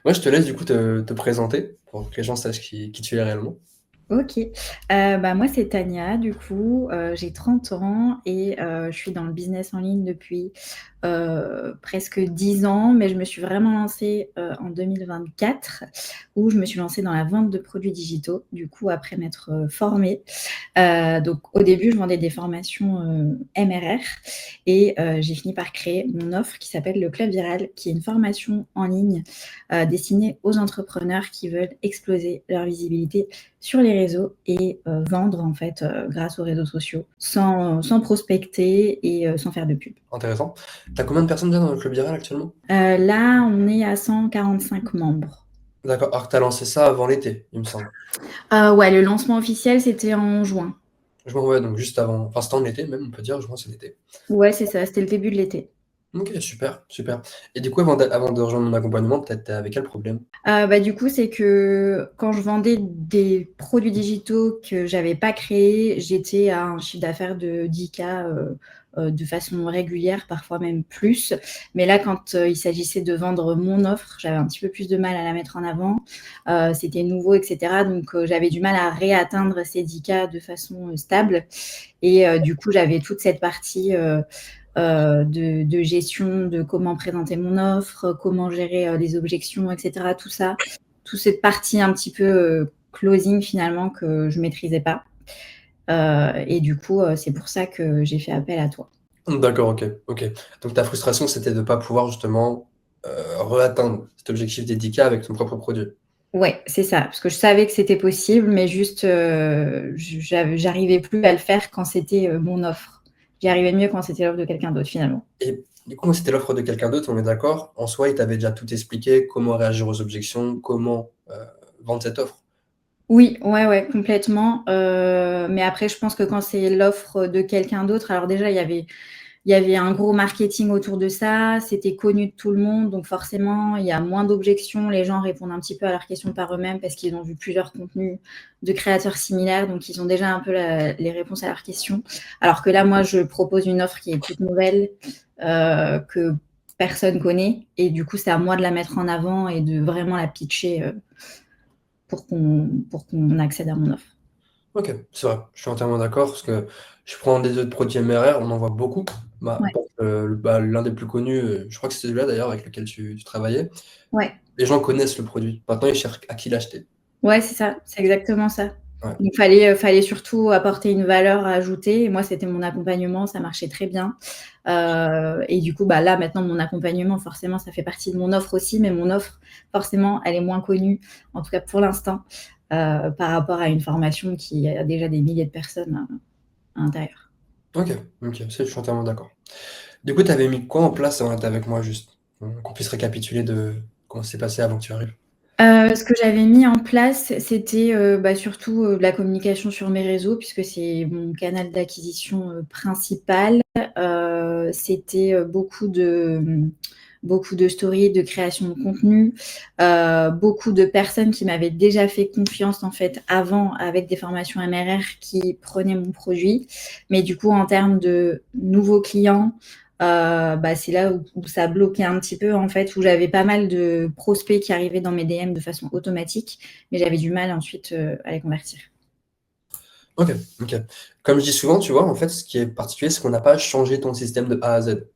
Moi, je te laisse du coup te présenter pour que les gens sachent qui tu es réellement. OK. Bah, moi, c'est Tania, du coup, j'ai 30 ans et je suis dans le business en ligne depuis, presque 10 ans, mais je me suis vraiment lancée, en 2024 où je me suis lancée dans la vente de produits digitaux, du coup, après m'être, formée. Donc au début, je vendais des formations, MRR et j'ai fini par créer mon offre qui s'appelle le Club Viral, qui est une formation en ligne, destinée aux entrepreneurs qui veulent exploser leur visibilité sur les réseaux et vendre en fait, grâce aux réseaux sociaux sans prospecter et sans faire de pub. Intéressant. T'as combien de personnes déjà dans le club Viral actuellement? Là, on est à 145 membres. D'accord. Alors que t'as lancé ça avant l'été, il me semble. Ouais, le lancement officiel, c'était en juin. Juin, ouais, donc juste avant, enfin, c'était en été même, on peut dire, juin, c'est l'été. Ouais, c'est ça, c'était le début de l'été. Ok, super, super. Et du coup, avant de rejoindre mon accompagnement, peut-être t'avais quel problème? Bah, du coup, c'est que quand je vendais des produits digitaux que j'avais pas créés, j'étais à un chiffre d'affaires de 10K de façon régulière, parfois même plus. Mais là, quand il s'agissait de vendre mon offre, j'avais un petit peu plus de mal à la mettre en avant. C'était nouveau, etc. Donc, j'avais du mal à réatteindre ces 10K de façon stable. Et du coup, j'avais toute cette partie de gestion de comment présenter mon offre, comment gérer les objections, etc. Tout ça, toute cette partie un petit peu closing finalement que je maîtrisais pas. Et du coup, c'est pour ça que j'ai fait appel à toi. D'accord, ok, ok. Donc ta frustration, c'était de ne pas pouvoir justement re-atteindre cet objectif des 10K avec ton propre produit. Ouais, c'est ça, parce que je savais que c'était possible, mais juste, j'arrivais plus à le faire quand c'était mon offre. J'y arrivais mieux quand c'était l'offre de quelqu'un d'autre finalement. Et du coup, c'était l'offre de quelqu'un d'autre, on est d'accord. En soi, il t'avait déjà tout expliqué, comment réagir aux objections, comment vendre cette offre. Oui, ouais, ouais, complètement. Mais après, je pense que quand c'est l'offre de quelqu'un d'autre, alors déjà, il y avait un gros marketing autour de ça, c'était connu de tout le monde, donc forcément, il y a moins d'objections, les gens répondent un petit peu à leurs questions par eux-mêmes parce qu'ils ont vu plusieurs contenus de créateurs similaires, donc ils ont déjà un peu les réponses à leurs questions. Alors que là, moi, je propose une offre qui est toute nouvelle, que personne connaît, et du coup, c'est à moi de la mettre en avant et de vraiment la pitcher pour qu'on accède à mon offre. Ok, c'est vrai, je suis entièrement d'accord parce que je prends des autres produits MRR, on en voit beaucoup. Ouais, L'un des plus connus, je crois que c'est celui-là d'ailleurs avec lequel tu travaillais. ouais. Les gens connaissent le produit. Maintenant, ils cherchent à qui l'acheter. Ouais, c'est ça, c'est exactement ça. Ouais. Il fallait surtout apporter une valeur ajoutée et moi, c'était mon accompagnement, ça marchait très bien. Et du coup, bah, là, maintenant, mon accompagnement, forcément, ça fait partie de mon offre aussi, mais mon offre, forcément, elle est moins connue, en tout cas pour l'instant, par rapport à une formation qui a déjà des milliers de personnes à l'intérieur. Ok, ok, je suis entièrement d'accord. Du coup, tu avais mis quoi en place avant d'être avec moi juste? Qu'on puisse récapituler de comment ça s'est passé avant que tu arrives. Ce que j'avais mis en place, c'était, bah, surtout, de la communication sur mes réseaux puisque c'est mon canal d'acquisition, principal. C'était, beaucoup de stories, de création de contenu, beaucoup de personnes qui m'avaient déjà fait confiance, en fait, avant avec des formations MRR qui prenaient mon produit. Mais du coup, en termes de nouveaux clients, bah, c'est là où ça bloquait un petit peu, en fait, où j'avais pas mal de prospects qui arrivaient dans mes DM de façon automatique, mais j'avais du mal ensuite à les convertir. Ok, ok. Comme je dis souvent, tu vois, en fait, ce qui est particulier, c'est qu'on n'a pas changé ton système de A à Z.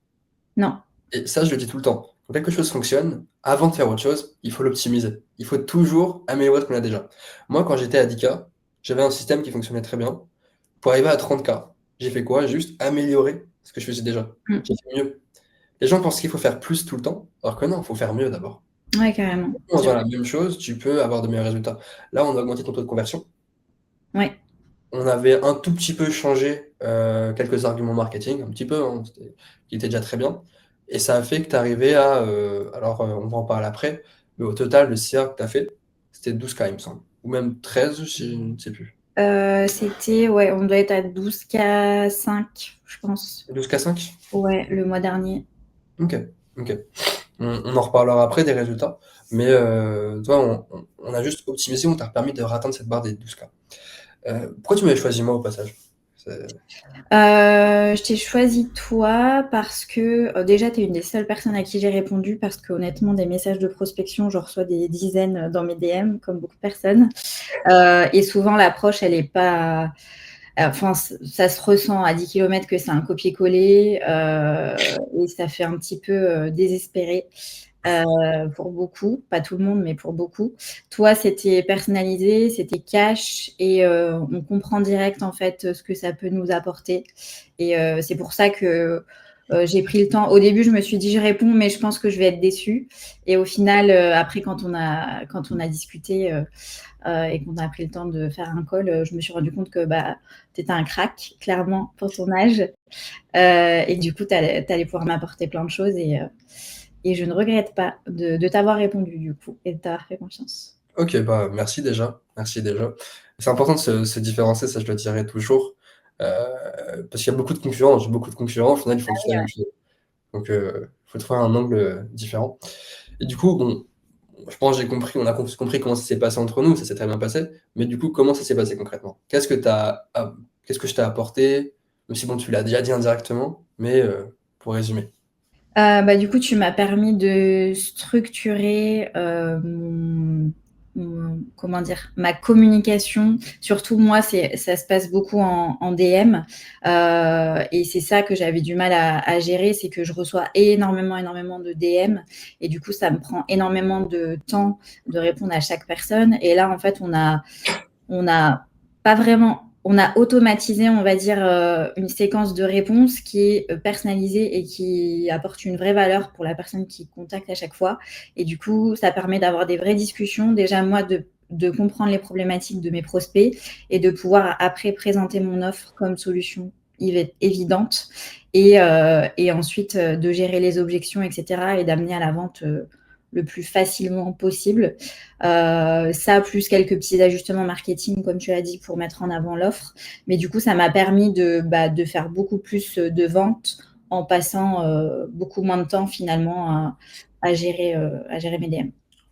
Non. Et ça, je le dis tout le temps. Quand quelque chose fonctionne, avant de faire autre chose, il faut l'optimiser. Il faut toujours améliorer ce qu'on a déjà. Moi, quand j'étais à 10K, j'avais un système qui fonctionnait très bien. Pour arriver à 30K, j'ai fait quoi? Juste améliorer ce que je faisais déjà. Mm. J'ai fait mieux. Les gens pensent qu'il faut faire plus tout le temps, alors que non, il faut faire mieux d'abord. Ouais, carrément. En faisant la même chose, tu peux avoir de meilleurs résultats. Là, on a augmenté ton taux de conversion. Ouais. On avait un tout petit peu changé quelques arguments marketing, un petit peu, hein, qui était déjà très bien. Et ça a fait que tu arrivais à. On va en parler après, mais au total, le CA que tu as fait, c'était 12K, il me semble. Ou même 13, je ne sais plus. C'était, ouais, on doit être à 12K5, je pense. 12K5? Ouais, le mois dernier. Ok, ok. On en reparlera après des résultats. Mais toi, on a juste optimisé, on t'a permis de atteindre cette barre des 12K. Pourquoi tu m'avais choisi moi au passage? Je t'ai choisi toi parce que déjà, tu es une des seules personnes à qui j'ai répondu parce que honnêtement, des messages de prospection, j'en reçois des dizaines dans mes DM, comme beaucoup de personnes. Et souvent, l'approche, elle est pas... Enfin, ça se ressent à 10 km que c'est un copier-coller et ça fait un petit peu désespéré. Pour beaucoup, pas tout le monde, mais pour beaucoup. Toi, c'était personnalisé, c'était cash et on comprend direct en fait ce que ça peut nous apporter. Et c'est pour ça que j'ai pris le temps. Au début, je me suis dit je réponds, mais je pense que je vais être déçue. Et au final, après, quand on a discuté et qu'on a pris le temps de faire un call, je me suis rendu compte que tu étais un crack, clairement, pour ton âge. Et du coup, tu allais pouvoir m'apporter plein de choses et je ne regrette pas de t'avoir répondu du coup et de t'avoir fait confiance. Ok, bah merci déjà. Merci déjà. C'est important de se différencier, ça je le dirais toujours. Parce qu'il y a beaucoup de concurrents. J'ai beaucoup de concurrents, au final, ils font tous la même chose. Donc, il faut trouver un angle différent. Et du coup, bon, je pense que j'ai compris, on a compris comment ça s'est passé entre nous, ça s'est très bien passé. Mais du coup, comment ça s'est passé concrètement? Qu'est-ce que je t'ai apporté? Même si bon, tu l'as déjà dit indirectement, mais pour résumer. Du coup, tu m'as permis de structurer comment dire, ma communication. Surtout, moi, ça se passe beaucoup en DM. Et c'est ça que j'avais du mal à gérer, c'est que je reçois énormément de DM. Et du coup, ça me prend énormément de temps de répondre à chaque personne. Et là, en fait, on a pas vraiment, on a automatisé, on va dire, une séquence de réponses qui est personnalisée et qui apporte une vraie valeur pour la personne qui contacte à chaque fois. Et du coup, ça permet d'avoir des vraies discussions. Déjà, moi, de comprendre les problématiques de mes prospects et de pouvoir après présenter mon offre comme solution évidente et ensuite de gérer les objections, etc. et d'amener à la vente le plus facilement possible. Ça, plus quelques petits ajustements marketing, comme tu as dit, pour mettre en avant l'offre. Mais du coup, ça m'a permis de faire beaucoup plus de ventes en passant beaucoup moins de temps finalement à gérer mes DM.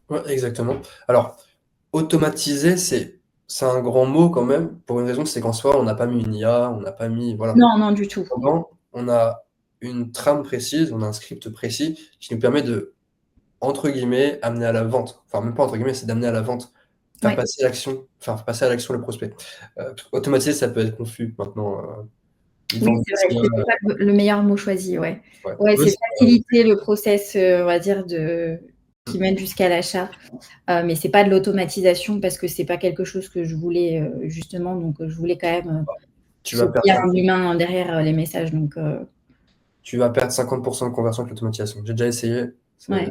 Ouais, exactement. Alors, automatiser, c'est un grand mot quand même, pour une raison, c'est qu'en soi, on n'a pas mis une IA, on n'a pas mis. Voilà. Non, non, du tout. Cependant, on a une trame précise, on a un script précis qui nous permet de, entre guillemets, amener à la vente. Enfin, même pas entre guillemets, c'est d'amener à la vente. Ouais. Faire passer à l'action le prospect. Automatiser, ça peut être confus maintenant. Ils Oui, vendent c'est vrai, des c'était IA, pas le meilleur mot choisi, ouais. ouais. Ouais, Eux, c'est c'est faciliter le process, on va dire, qui mène jusqu'à l'achat. Mais c'est pas de l'automatisation parce que c'est pas quelque chose que je voulais justement. Donc, je voulais quand même tu vas qu'il y ait perdre, un humain derrière les messages. Donc, tu vas perdre 50% de conversion avec l'automatisation. J'ai déjà essayé, ouais.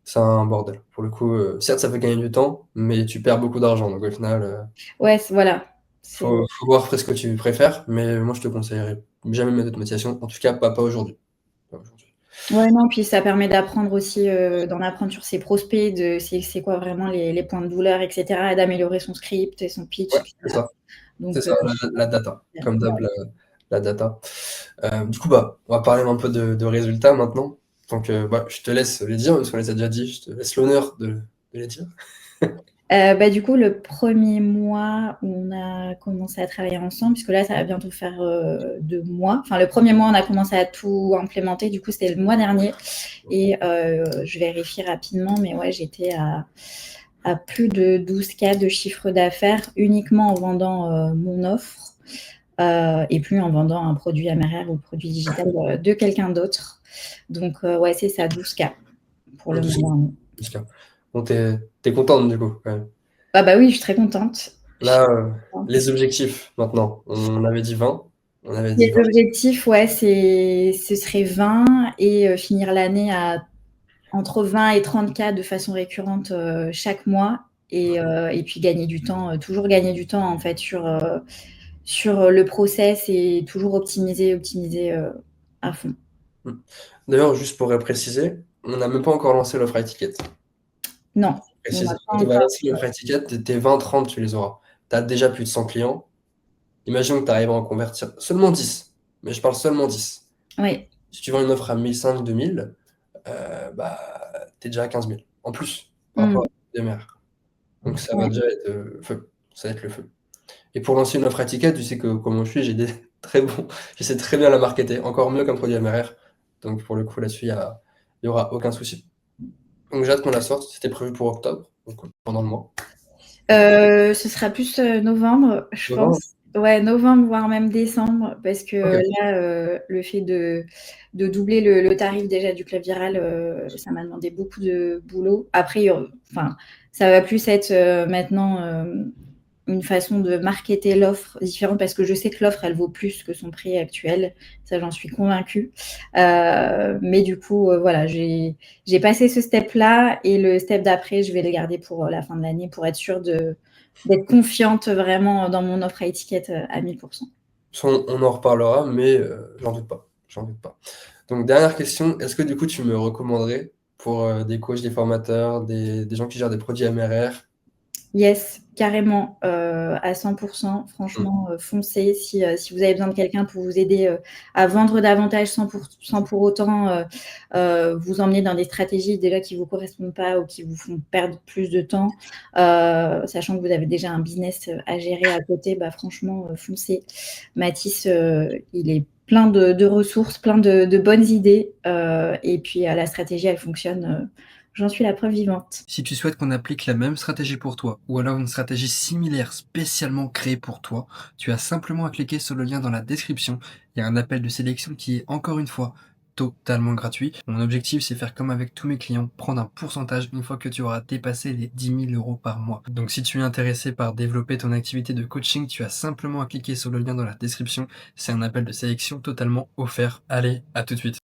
c'est un bordel. Pour le coup, certes, ça fait gagner du temps, mais tu perds beaucoup d'argent. Donc au final, Ouais, voilà. C'est... faut voir après ce que tu préfères, mais moi je te conseillerais jamais de mettre d'automatisation. En tout cas, pas aujourd'hui. Pas aujourd'hui. Ouais, non, puis ça permet d'apprendre aussi, d'en apprendre sur ses prospects, c'est quoi vraiment les points de douleur, etc., et d'améliorer son script et son pitch, Ouais, c'est etc. ça. C'est Donc, ça, la data. Comme d'hab, la data. Du coup, bah, on va parler un peu de résultats maintenant. Donc, bah, je te laisse les dire, parce qu'on les a déjà dit. Je te laisse l'honneur de les dire. du coup, le premier mois où on a commencé à travailler ensemble, puisque là, ça va bientôt faire 2 mois. Enfin, le premier mois, on a commencé à tout implémenter. Du coup, c'était le mois dernier. Et je vérifie rapidement, mais ouais, j'étais à plus de 12K de chiffre d'affaires uniquement en vendant mon offre et plus en vendant un produit MRR ou produit digital de quelqu'un d'autre. Donc, ouais, c'est ça, 12K pour le Tout ce mois dernier. jusqu'à. Bon, t'es contente du coup, quand même. Bah oui, je suis très contente. Je suis Là, contente. les objectifs maintenant. On avait dit 20. On avait dit Les 20. objectifs, ouais, ce serait 20 et finir l'année à entre 20 et 30K de façon récurrente chaque mois et puis gagner du temps, toujours gagner du temps en fait sur le process et toujours optimiser à fond. Hmm. D'ailleurs, juste pour préciser, on n'a même pas encore lancé l'offre à ticket. Non, on n'a Précise. pas Quand on va encore. lancer l'offre à ticket, tes 20-30, tu les auras. Tu as déjà plus de 100 clients. Imagine que tu arrives à en convertir seulement 10. Mais je parle seulement 10. Oui. Si tu vends une offre à 1500, 2000, bah, tu es déjà à 15 000. En plus, par rapport Mm. à la DMR. Donc ça va Ouais. déjà être feu. Ça va être le feu. Et pour lancer une offre à ticket, tu sais que comment je suis, j'ai des très bons, je sais très bien la marketer, encore mieux qu'un produit MRR. Donc pour le coup, là-dessus, il y aura aucun souci. Donc j'ai hâte qu'on la sorte. C'était prévu pour octobre, donc pendant le mois. Ce sera plus novembre, je Novembre? pense. Ouais, novembre, voire même décembre, parce que Ok. là, le fait de doubler le tarif déjà du club viral, ça m'a demandé beaucoup de boulot. Après, enfin, ça va plus être maintenant une façon de marketer l'offre différente, parce que je sais que l'offre, elle vaut plus que son prix actuel. Ça, j'en suis convaincue. Mais du coup, voilà, j'ai passé ce step-là et le step d'après, je vais le garder pour la fin de l'année pour être sûre d'être confiante vraiment dans mon offre à étiquette à 1000%. On en reparlera, mais j'en doute pas. J'en doute pas. Donc dernière question, est-ce que du coup tu me recommanderais pour des coachs, des formateurs, des gens qui gèrent des produits MRR? Yes, carrément, à 100%. Hmm. Franchement, foncez si vous avez besoin de quelqu'un pour vous aider à vendre davantage sans pour autant vous emmener dans des stratégies déjà qui ne vous correspondent pas ou qui vous font perdre plus de temps, sachant que vous avez déjà un business à gérer à côté, bah, franchement, foncez. Mathis, il est plein de ressources, plein de bonnes idées, et puis la stratégie, elle fonctionne. J'en suis la preuve vivante. Si tu souhaites qu'on applique la même stratégie pour toi, ou alors une stratégie similaire spécialement créée pour toi, tu as simplement à cliquer sur le lien dans la description. Il y a un appel de sélection qui est encore une fois totalement gratuit. Mon objectif, c'est faire comme avec tous mes clients, prendre un pourcentage une fois que tu auras dépassé les 10 000 euros par mois. Donc si tu es intéressé par développer ton activité de coaching, tu as simplement à cliquer sur le lien dans la description. C'est un appel de sélection totalement offert. Allez, à tout de suite.